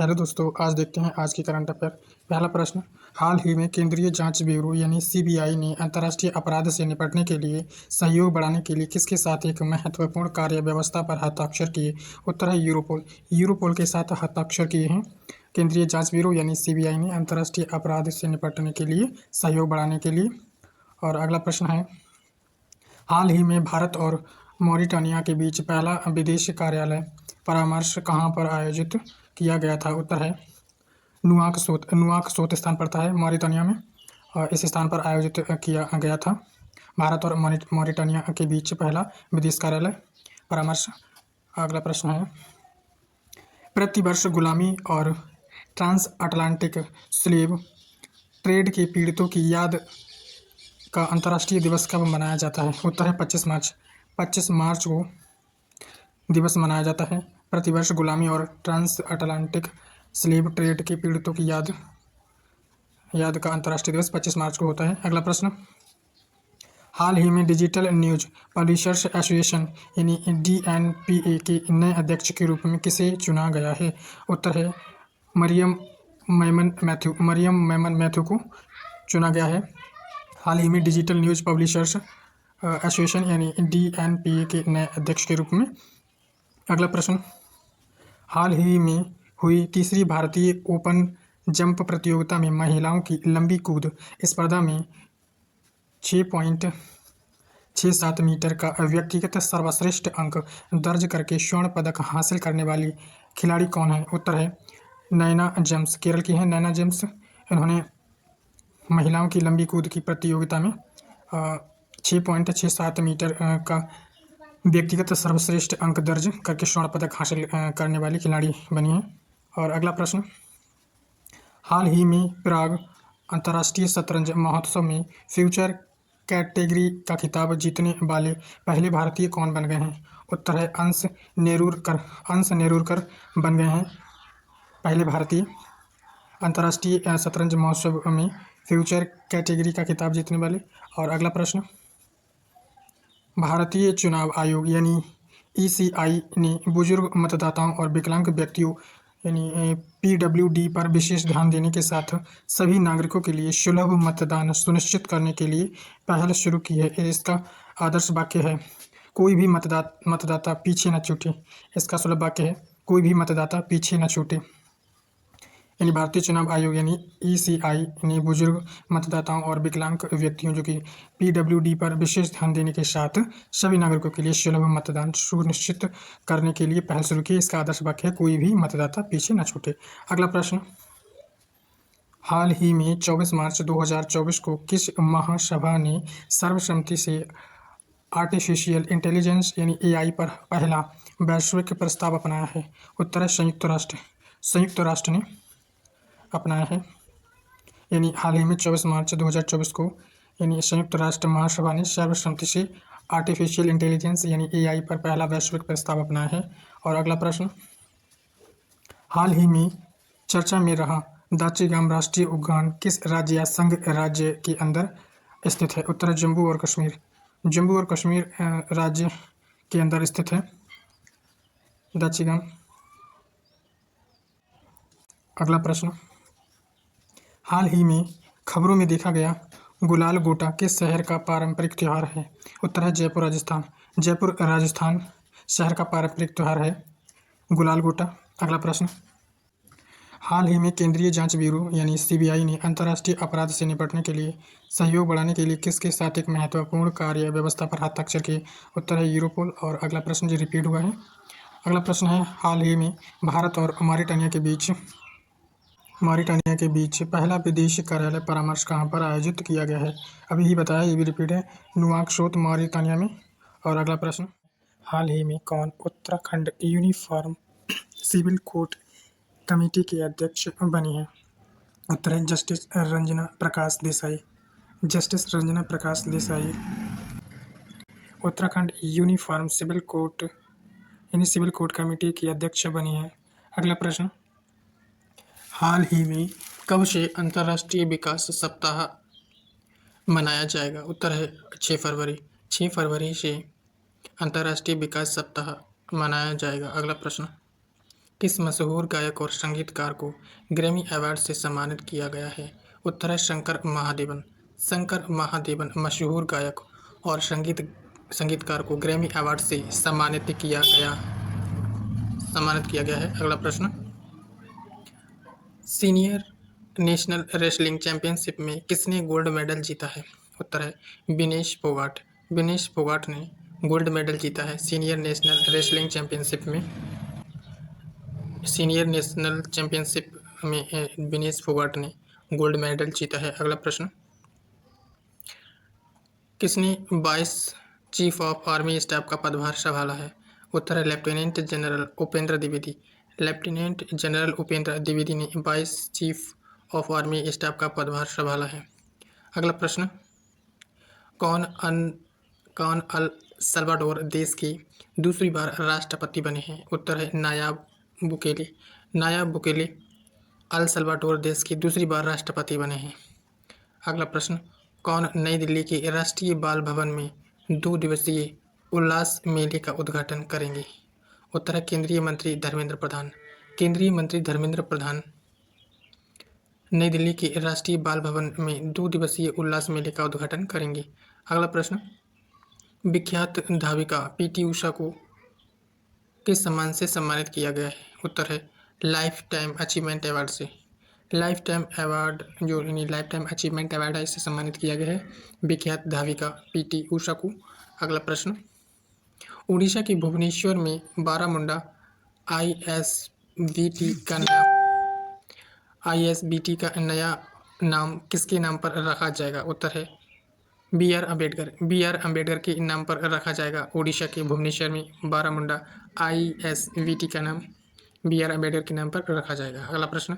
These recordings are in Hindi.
हेलो दोस्तों, आज देखते हैं आज की करंट अफेयर। पहला प्रश्न, हाल ही में केंद्रीय जांच ब्यूरो यानी सीबीआई ने अंतर्राष्ट्रीय अपराध से निपटने के लिए सहयोग बढ़ाने के लिए किसके साथ एक महत्वपूर्ण कार्य व्यवस्था पर हस्ताक्षर किए? उत्तर है यूरोपोल। यूरोपोल के साथ हस्ताक्षर किए हैं केंद्रीय जांच ब्यूरो यानी सीबीआई ने अंतर्राष्ट्रीय अपराध से निपटने के लिए सहयोग बढ़ाने के लिए। और अगला प्रश्न है, हाल ही में भारत और मॉरिटानिया के बीच पहला विदेश कार्यालय परामर्श कहाँ पर आयोजित किया गया था? उत्तर है नुआकसोत स्थान पड़ता है मॉरिटानिया में, और इस स्थान पर आयोजित किया गया था भारत और मॉरिटानिया के बीच पहला विदेश कार्यालय परामर्श। अगला प्रश्न है, प्रतिवर्ष गुलामी और ट्रांस अटलांटिक स्लेव ट्रेड के पीड़ितों की याद का अंतर्राष्ट्रीय दिवस कब मनाया जाता है? उत्तर है 25 मार्च। 25 मार्च को दिवस मनाया जाता है। प्रतिवर्ष गुलामी और ट्रांस अटलांटिक स्लेव ट्रेड के पीड़ितों की याद का अंतर्राष्ट्रीय दिवस 25 मार्च को होता है। अगला प्रश्न, हाल ही में डिजिटल न्यूज पब्लिशर्स एसोसिएशन यानी DNPA के नए अध्यक्ष के रूप में किसे चुना गया है? उत्तर है मरियम मैमन मैथ्यू को चुना गया है हाल ही में डिजिटल न्यूज पब्लिशर्स एसोसिएशन यानी DNPA के नए अध्यक्ष के रूप में। अगला प्रश्न, हाल ही में हुई तीसरी भारतीय ओपन जंप प्रतियोगिता में महिलाओं की लंबी कूद स्पर्धा में 6.67 मीटर का व्यक्तिगत सर्वश्रेष्ठ अंक दर्ज करके स्वर्ण पदक हासिल करने वाली खिलाड़ी कौन है? उत्तर है नैना जेम्स, केरल की है नैना जेम्स। इन्होंने महिलाओं की लंबी कूद की प्रतियोगिता में 6.67 मीटर का व्यक्तिगत सर्वश्रेष्ठ अंक दर्ज करके स्वर्ण पदक हासिल करने वाली खिलाड़ी बनी है। और अगला प्रश्न, हाल ही में प्राग अंतर्राष्ट्रीय शतरंज महोत्सव में फ्यूचर कैटेगरी का खिताब जीतने वाले पहले भारतीय कौन बन गए हैं? उत्तर है अंश नेरुरकर बन गए हैं पहले भारतीय अंतर्राष्ट्रीय शतरंज महोत्सव में फ्यूचर कैटेगरी का खिताब जीतने वाले। और अगला प्रश्न, भारतीय चुनाव आयोग यानी ECI ने बुजुर्ग मतदाताओं और विकलांग व्यक्तियों यानी PWD पर विशेष ध्यान देने के साथ सभी नागरिकों के लिए सुलभ मतदान सुनिश्चित करने के लिए पहल शुरू की है। इसका आदर्श वाक्य है कोई भी मतदाता पीछे न छूटे। इसका सुलभ वाक्य है कोई भी मतदाता पीछे न छूटे। यानी भारतीय चुनाव आयोग यानी ECI ने बुजुर्ग मतदाताओं और विकलांग व्यक्तियों जो कि PWD पर विशेष ध्यान देने के साथ सभी नागरिकों के लिए सुलभ मतदान सुनिश्चित करने के लिए पहल शुरू की। इसका आदर्श वाक्य है कोई भी मतदाता पीछे न छूटे। अगला प्रश्न, हाल ही में 24 मार्च 2024 को किस महासभा ने सर्वसम्मति से आर्टिफिशियल इंटेलिजेंस यानी AI पर पहला वैश्विक प्रस्ताव अपनाया है? उत्तर है संयुक्त राष्ट्र ने अपनाया है। यानी हाल ही में 24 मार्च 2024 को यानी संयुक्त राष्ट्र महासभा ने सर्वसम्मति से आर्टिफिशियल इंटेलिजेंस यानी AI पर पहला वैश्विक प्रस्ताव अपनाया है। और अगला प्रश्न, हाल ही में चर्चा में रहा दाचिगाम राष्ट्रीय उद्यान किस राज्य या संघ राज्य के अंदर स्थित है? उत्तर है जम्मू और कश्मीर राज्य के अंदर स्थित है दाचिगाम। अगला प्रश्न, हाल ही में खबरों में देखा गया गुलाल गोटा किस शहर का पारंपरिक त्यौहार है? उत्तर है जयपुर राजस्थान शहर का पारंपरिक त्यौहार है गुलाल गोटा। अगला प्रश्न, हाल ही में केंद्रीय जांच ब्यूरो यानी CBI ने अंतर्राष्ट्रीय अपराध से निपटने के लिए सहयोग बढ़ाने के लिए किसके साथ एक महत्वपूर्ण कार्य व्यवस्था पर हस्ताक्षर किए? उत्तर है यूरोपोल। और अगला प्रश्न जो रिपीट हुआ है, अगला प्रश्न है, हाल ही में भारत और मॉरिटानिया के बीच पहला विदेशी कार्यालय परामर्श कहाँ पर आयोजित किया गया है? अभी ही बताया, ये भी रिपीट है नुआकसोत मॉरिटानिया में। और अगला प्रश्न, हाल ही में कौन Uttarakhand uniform civil code committee के अध्यक्ष बनी है? उत्तर है justice Ranjana Prakash Desai Uttarakhand uniform civil code committee की अध्यक्ष बनी है। अगला प्रश्न, हाल ही में कब से अंतर्राष्ट्रीय विकास सप्ताह मनाया जाएगा? उत्तर है 6 फरवरी से अंतर्राष्ट्रीय विकास सप्ताह मनाया जाएगा। अगला प्रश्न, किस मशहूर गायक और संगीतकार को ग्रैमी अवार्ड से सम्मानित किया गया है? उत्तर है शंकर महादेवन। शंकर महादेवन मशहूर गायक और संगीतकार को ग्रैमी अवार्ड से सम्मानित किया गया है। अगला प्रश्न, सीनियर नेशनल रेसलिंग चैंपियनशिप में किसने गोल्ड मेडल जीता है? उत्तर है विनेश फोगाट। विनेश फोगाट ने गोल्ड मेडल जीता है सीनियर नेशनल रेसलिंग चैंपियनशिप में। विनेश फोगाट ने गोल्ड मेडल जीता है। अगला प्रश्न, किसने 22 चीफ ऑफ आर्मी स्टाफ का पदभार संभाला है? उत्तर है lieutenant general Upendra Dwivedi. Lieutenant general Upendra Dwivedi ने 22 चीफ ऑफ आर्मी स्टाफ का पदभार संभाला है। अगला प्रश्न, कौन अल सल्वाडोर देश के दूसरी बार राष्ट्रपति बने हैं? उत्तर है नायाब बुकेले। नायाब बुकेले अल सल्वाडोर देश के दूसरी बार राष्ट्रपति बने हैं। अगला प्रश्न, कौन नई दिल्ली के राष्ट्रीय बाल भवन में 2 दिवसीय उल्लास मेले का उद्घाटन करेंगे? उत्तर है केंद्रीय मंत्री धर्मेंद्र प्रधान। केंद्रीय मंत्री धर्मेंद्र प्रधान नई दिल्ली के राष्ट्रीय बाल भवन में 2 दिवसीय उल्लास मेले का उद्घाटन करेंगे। अगला प्रश्न, विख्यात धाविका पीटी उषा को किस सम्मान से सम्मानित किया गया है? उत्तर है लाइफ टाइम अचीवमेंट अवार्ड से। लाइफ टाइम अचीवमेंट अवार्ड है, इससे सम्मानित किया गया है विख्यात धाविका पीटी उषा को। अगला प्रश्न, उड़ीसा के भुवनेश्वर में बारामुंडा आईएसबीटी का नया नाम किसके नाम पर रखा जाएगा? उत्तर है बी आर अम्बेडकर के नाम पर रखा जाएगा। उड़ीसा के भुवनेश्वर में बारामुंडा आईएसबीटी का नाम बी आर अम्बेडकर के नाम पर रखा जाएगा। अगला प्रश्न,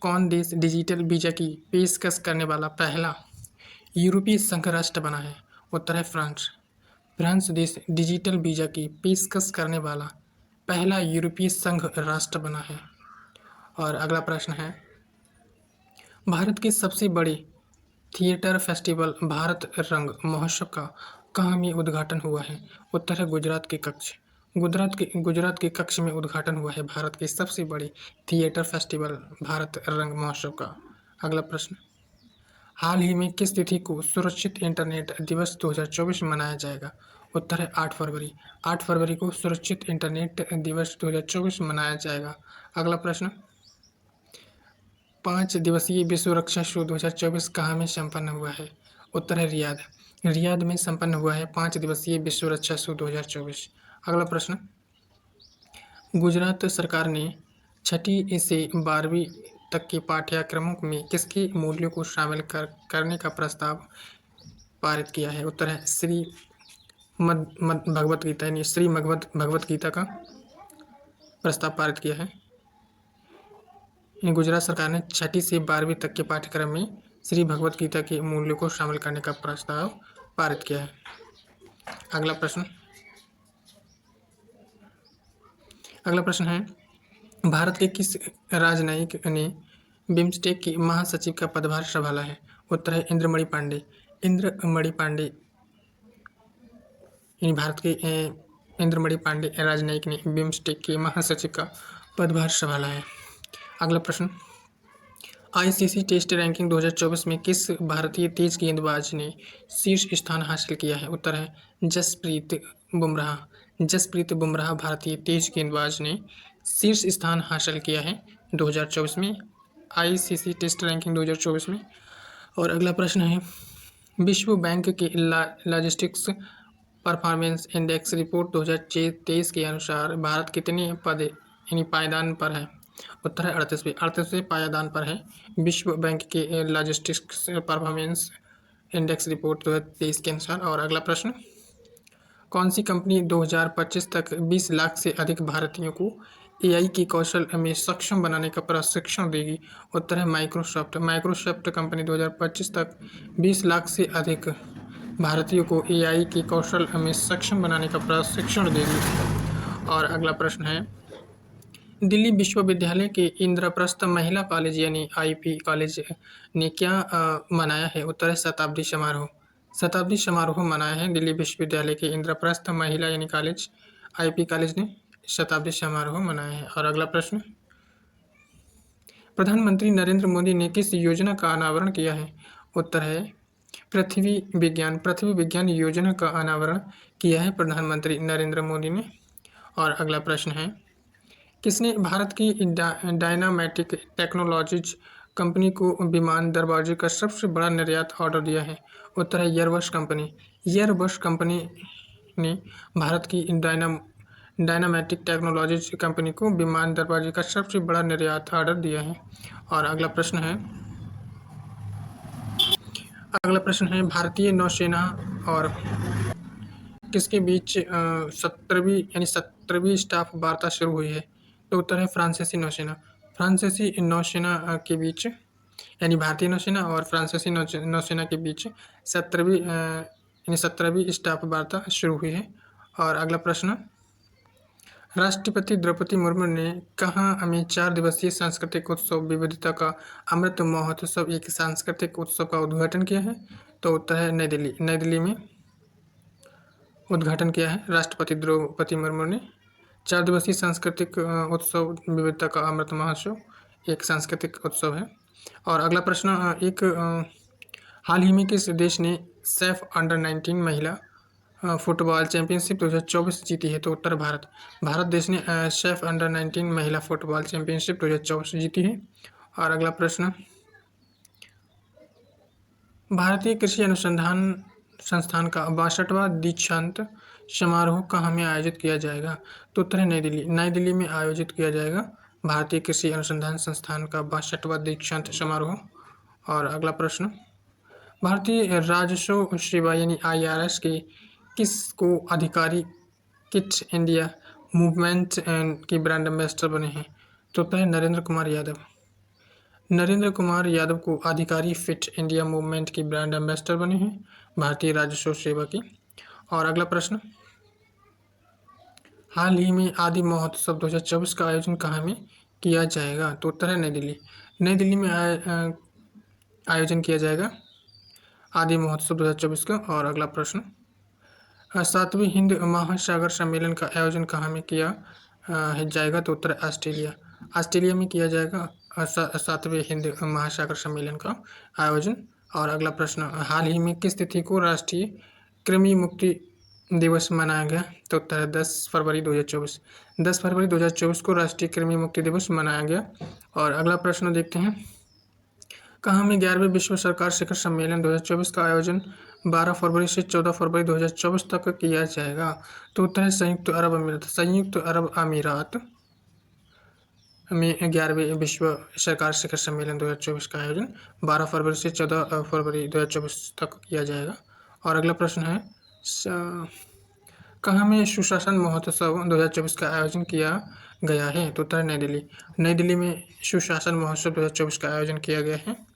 कौन देश डिजिटल वीजा की पेशकश करने वाला पहला यूरोपीय संघ राष्ट्र बना है? उत्तर है फ्रांस। फ्रांस देश डिजिटल वीजा की पेशकश करने वाला पहला यूरोपीय संघ राष्ट्र बना है। और अगला प्रश्न है, भारत के सबसे बड़े थिएटर फेस्टिवल भारत रंग महोत्सव का कहाँ में उद्घाटन हुआ है? उत्तर है गुजरात के कच्छ में उद्घाटन हुआ है भारत के सबसे बड़े थिएटर फेस्टिवल भारत रंग महोत्सव का। अगला प्रश्न, हाल ही में किस तिथि को सुरक्षित इंटरनेट दिवस 2024 मनाया जाएगा? उत्तर है 8 फरवरी। 8 फरवरी को सुरक्षित इंटरनेट दिवस 2024 मनाया जाएगा। अगला प्रश्न, 5 दिवसीय विश्व रक्षा शो 2024 कहाँ में संपन्न हुआ है? उत्तर है रियाद में संपन्न हुआ है 5 दिवसीय विश्व रक्षा शो 2024। अगला प्रश्न, गुजरात सरकार ने 6ठी से 12वीं तक के पाठ्यक्रमों में किसके मूल्यों को शामिल करने का प्रस्ताव पारित किया है? उत्तर है श्री भगवत गीता, यानी श्री भगवत गीता का प्रस्ताव पारित किया है। गुजरात सरकार ने 6ठी से 12वीं तक के पाठ्यक्रम में श्री भगवत गीता के मूल्यों को शामिल करने का प्रस्ताव पारित किया है। अगला प्रश्न है, भारत के किस राजनयिक ने बिम्स्टेक के महासचिव का पदभार संभाला है? उत्तर है इंद्रमणि पांडे। भारत के इंद्रमणि पांडे राजनयिक ने बिम्स्टेक के महासचिव का पदभार संभाला है। अगला प्रश्न, आईसीसी टेस्ट रैंकिंग 2024 में किस भारतीय तेज गेंदबाज ने शीर्ष स्थान हासिल किया है? उत्तर है जसप्रीत बुमराह भारतीय तेज गेंदबाज ने शीर्ष स्थान हासिल किया है 2024 में आईसीसी टेस्ट रैंकिंग 2024 में। और अगला प्रश्न है, विश्व बैंक के लॉजिस्टिक्स परफॉर्मेंस इंडेक्स रिपोर्ट 2023 के अनुसार भारत कितने पायदान पर है? उत्तर है 38वें पायदान पर है विश्व बैंक के लॉजिस्टिक्स परफॉर्मेंस इंडेक्स रिपोर्ट 2023 के अनुसार। और अगला प्रश्न, कौन सी कंपनी 2025 तक 20 लाख से अधिक भारतीयों को एआई के कौशल में सक्षम बनाने का प्रशिक्षण देगी? उत्तर है माइक्रोसॉफ्ट कंपनी 2025 तक 20 लाख से अधिक भारतीयों को एआई के कौशल में सक्षम बनाने का प्रशिक्षण देगी। और अगला प्रश्न है, दिल्ली विश्वविद्यालय के इंद्रप्रस्थ महिला कॉलेज यानी आईपी कॉलेज ने क्या मनाया है? उत्तर है शताब्दी समारोह मनाया है दिल्ली विश्वविद्यालय के इंद्रप्रस्थ महिला यानी कॉलेज आईपी कॉलेज ने शताब्दी समारोह मनाया है। और अगला प्रश्न, प्रधानमंत्री नरेंद्र मोदी ने किस योजना का अनावरण किया है? उत्तर है पृथ्वी विज्ञान योजना का अनावरण किया है प्रधानमंत्री नरेंद्र मोदी ने। और अगला प्रश्न है, किसने भारत की डायनामेटिक टेक्नोलॉजीज कंपनी को विमान दरवाजे का सबसे बड़ा निर्यात ऑर्डर दिया है? उत्तर है एयरबस कंपनी। एयरबस कंपनी ने भारत की डायनामेटिक टेक्नोलॉजीज कंपनी को विमान दरवाजे का सबसे बड़ा निर्यात ऑर्डर दिया है। और अगला प्रश्न है भारतीय नौसेना और किसके बीच 17वीं स्टाफ वार्ता शुरू हुई है? तो उत्तर है फ्रांसीसी नौसेना के बीच, यानी भारतीय नौसेना और फ्रांसीसी नौसेना के बीच 17वीं स्टाफ वार्ता शुरू हुई है। और अगला प्रश्न, राष्ट्रपति द्रौपदी मुर्मू ने कहाँ में 4 दिवसीय सांस्कृतिक उत्सव विविधता का अमृत महोत्सव एक सांस्कृतिक उत्सव का उद्घाटन किया है? तो उत्तर है नई दिल्ली में उद्घाटन किया है राष्ट्रपति द्रौपदी मुर्मू ने। 4 दिवसीय सांस्कृतिक उत्सव विविधता का अमृत महोत्सव एक सांस्कृतिक उत्सव है। और अगला प्रश्न, हाल ही में किस देश ने सैफ अंडर 19 महिला फुटबॉल चैंपियनशिप 2024 जीती है? तो उत्तर भारत देश ने सैफ अंडर 19 महिला फुटबॉल चैंपियनशिप 2024 जीती है। और अगला प्रश्न, भारतीय कृषि अनुसंधान संस्थान का 62वां दीक्षांत समारोह कहाँ में आयोजित किया जाएगा? तो उत्तर है नई दिल्ली में आयोजित किया जाएगा भारतीय कृषि अनुसंधान संस्थान का 62वां दीक्षांत समारोह। और अगला प्रश्न, भारतीय राजस्व सेवा यानी IRS के किसको अधिकारी किट इंडिया मूवमेंट की ब्रांड एम्बेसडर बने हैं? तो उत्तर है नरेंद्र कुमार यादव को अधिकारी फिट इंडिया मूवमेंट की ब्रांड एम्बेसडर बने हैं भारतीय राजस्व सेवा की। और अगला प्रश्न, हाल ही में आदि महोत्सव 2024 का आयोजन कहाँ में किया जाएगा? तो उत्तर है नई दिल्ली में आयोजन किया जाएगा आदि महोत्सव 2024 का। और अगला प्रश्न, 7वें हिंद महासागर सम्मेलन का आयोजन कहाँ में किया जाएगा? तो उत्तर ऑस्ट्रेलिया में किया जाएगा 7वें हिंद महासागर सम्मेलन का आयोजन। और अगला प्रश्न, हाल ही में किस तिथि को राष्ट्रीय कृमि मुक्ति दिवस मनाया गया? तो उत्तर है 10 फरवरी 2024 को राष्ट्रीय कृमि मुक्ति दिवस मनाया गया। और अगला प्रश्न देखते हैं, कहाँ में 11वें विश्व सरकार शिखर सम्मेलन 2024 का आयोजन 12 फरवरी से 14 फरवरी 2024 तक किया जाएगा? तो उत्तर है संयुक्त अरब अमीरात में 11वें विश्व सरकार शिखर सम्मेलन 2024 का आयोजन 12 फरवरी से 14 फरवरी 2024 तक किया जाएगा। और अगला प्रश्न है, कहाँ में सुशासन महोत्सव 2024 का आयोजन किया गया है? तो उत्तर नई दिल्ली में सुशासन महोत्सव 2024 का आयोजन किया गया है।